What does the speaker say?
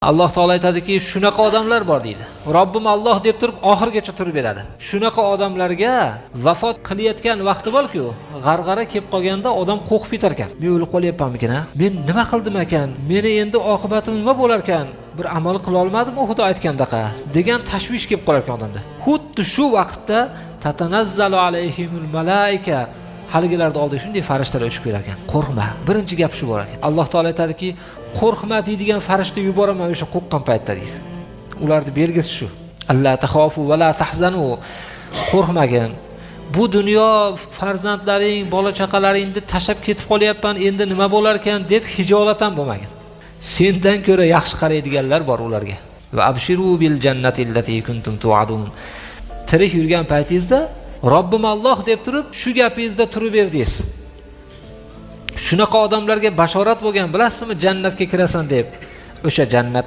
Alloh taolo aytadiki, shunaqa odamlar bor deydi. Robbim Alloh deb turib oxirgacha turib beradi. Shunaqa odamlarga vafot qilayotgan vaqti bor-ku, g'arg'ara kelib qolganda odam qo'rqib ketar ekan. Men o'lib qolyapmanmikin, ha? Men nima qildim ekan? Meni endi oqibatim nima bo'lar ekan? Bir amal qila olmadim, Xudo aytgandaqa degan tashvish kelib qolar ekan odamda. Xuddi shu vaqtda tatanazzalu alayhimul malaika, haligilarda oldiga shunday farishtalar uchib kelar ekan. Qo'rqma. Birinchi gap shu bor ekan. Alloh taolo aytadiki, qo'rqma deydigan farishta yuboraman o'sha qo'rqqan paytda deydi. Ularning belgisi shu. Alla taxofu va la tahzanu. Qo'rqmagin. Bu dunyo farzandlaring, bola chaqalaringni tashab ketib qolyapman, endi nima bo'lar ekan deb hijolat ham bo'lmagin. Sendan ko'ra yaxshi qaraydiganlar bor ularga. Va abshiru bil jannati allati kuntum tu'adun. Tirik yurgan paytingizda Robbim Alloh deb turib, shu gapingizda turib berdingiz. Shunaqa odamlarga bashorat bo'lgan, bilasizmi, jannatga kirasan deb. O'sha jannat